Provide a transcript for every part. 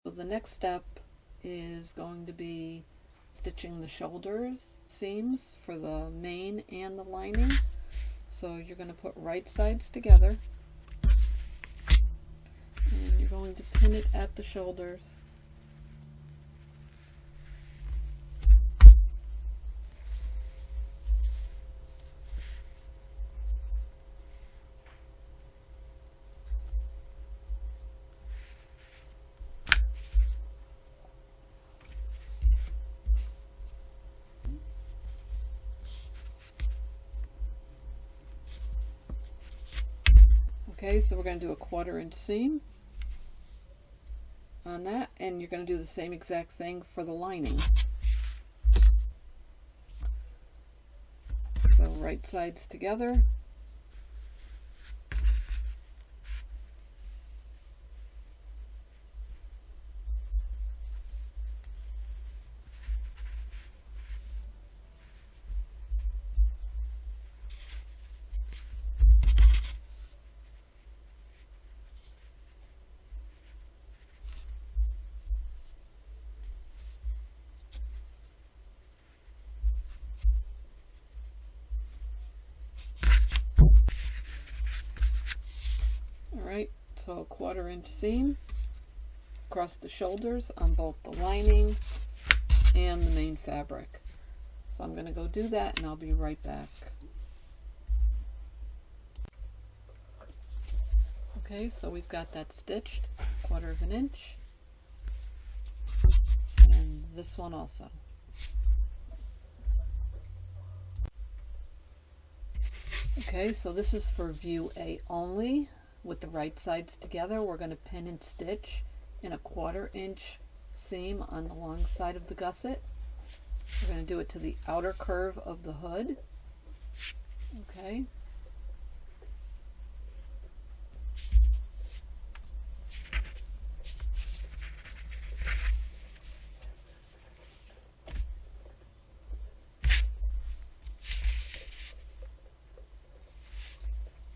So the next step is going to be stitching the shoulders seams for the main and the lining. So you're going to put right sides together and you're going to pin it at the shoulders. Okay, so we're going to do a 1/4 inch seam on that, and you're going to do the same exact thing for the lining. So right sides together. Alright, so a 1/4 inch seam across the shoulders on both the lining and the main fabric. So I'm going to go do that and I'll be right back. Okay, so we've got that stitched, 1/4 inch, and this one also. Okay, so this is for view A only. With the right sides together, we're going to pin and stitch in a 1/4 inch seam on the long side of the gusset. We're going to do it to the outer curve of the hood. Okay.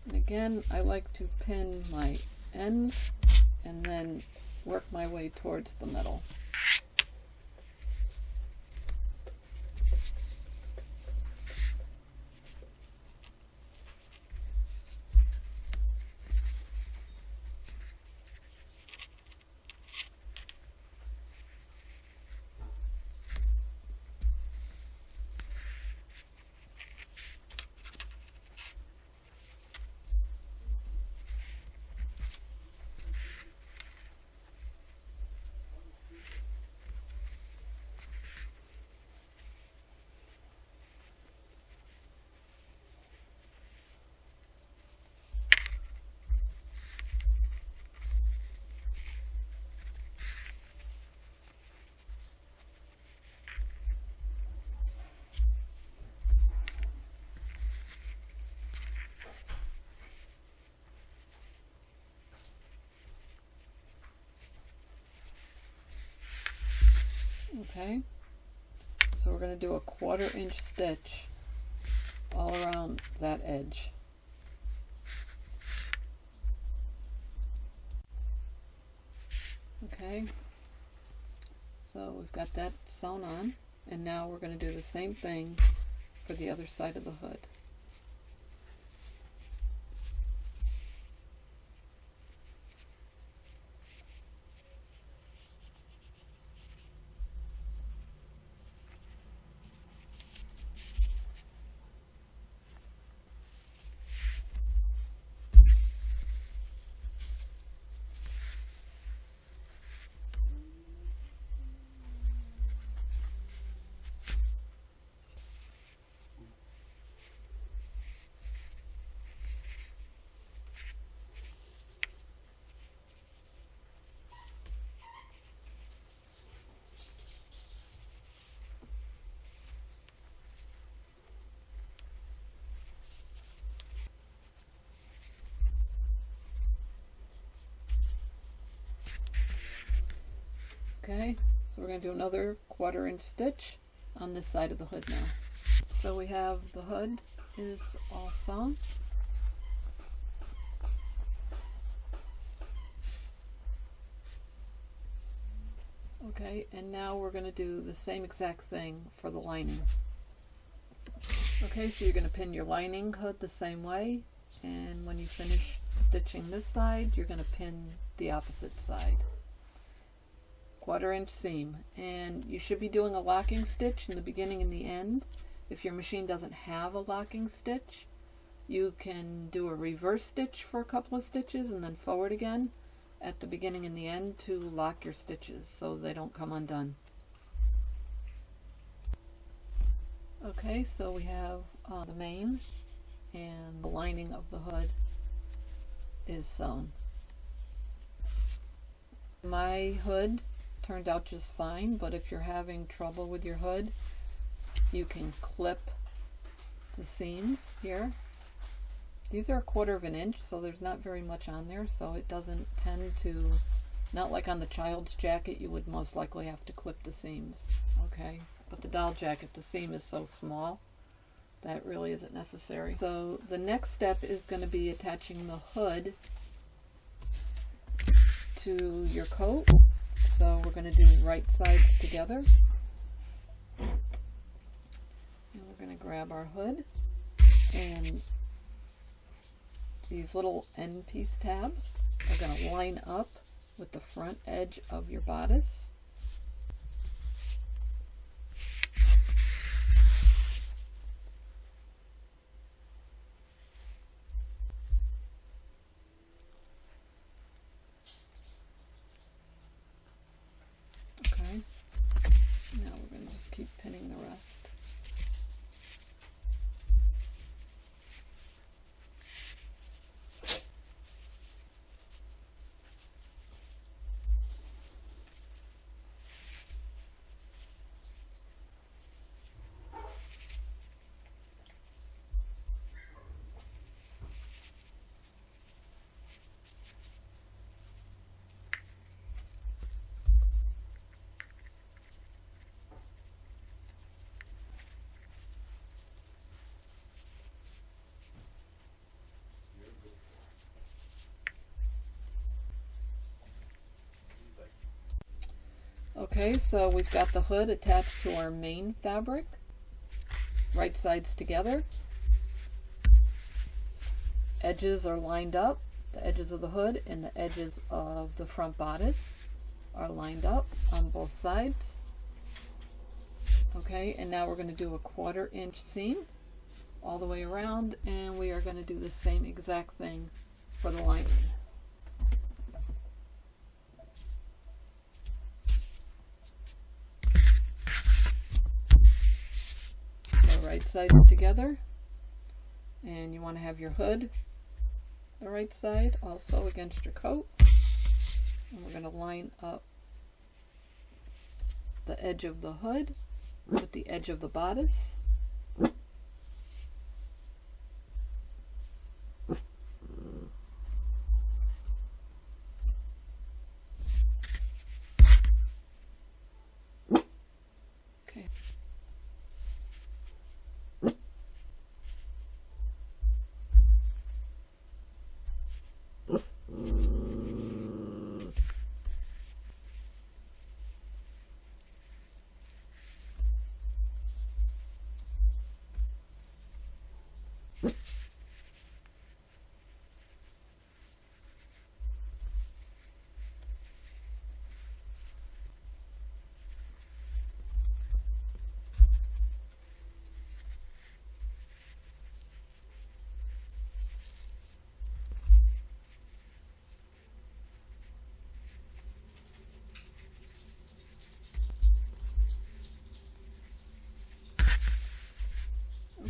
And again, I like to pin my ends and then work my way towards the middle. Okay, so we're going to do a 1/4 inch stitch all around that edge. Okay, so we've got that sewn on, and now we're going to do the same thing for the other side of the hood. Okay, so we're going to do another 1/4 inch stitch on this side of the hood now. So we have the hood is all sewn. Okay, and now we're going to do the same exact thing for the lining. Okay, so you're going to pin your lining hood the same way, and when you finish stitching this side, you're going to pin the opposite side. 1/4 inch seam, and you should be doing a locking stitch in the beginning and the end. If your machine doesn't have a locking stitch, you can do a reverse stitch for a couple of stitches and then forward again at the beginning and the end to lock your stitches so they don't come undone. Okay, so we have the mane, and the lining of the hood is sewn. My hood turned out just fine, but if you're having trouble with your hood, you can clip the seams here. These are 1/4 inch, so there's not very much on there, so it doesn't tend to, not like on the child's jacket, you would most likely have to clip the seams. Okay, but the doll jacket, the seam is so small that really isn't necessary. So the next step is going to be attaching the hood to your coat. So we're going to do right sides together. And we're going to grab our hood, and these little end piece tabs are going to line up with the front edge of your bodice. Okay, now we're going to just keep pinning the rest. Okay, so we've got the hood attached to our main fabric, right sides together. Edges are lined up. The edges of the hood and the edges of the front bodice are lined up on both sides. Okay, and now we're going to do a 1/4 inch seam all the way around, and we are going to do the same exact thing for the lining. Right sides together, and you want to have your hood the right side also against your coat, and we're going to line up the edge of the hood with the edge of the bodice. Okay.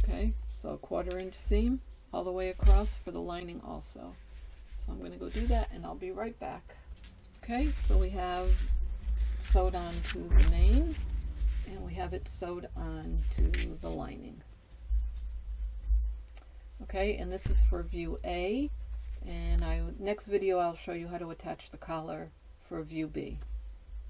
Okay, so a 1/4 inch seam all the way across for the lining also. So I'm going to go do that, and I'll be right back. Okay, so we have sewed onto the mane, and we have it sewed onto the lining. Okay, and this is for view A, and next video I'll show you how to attach the collar for view B.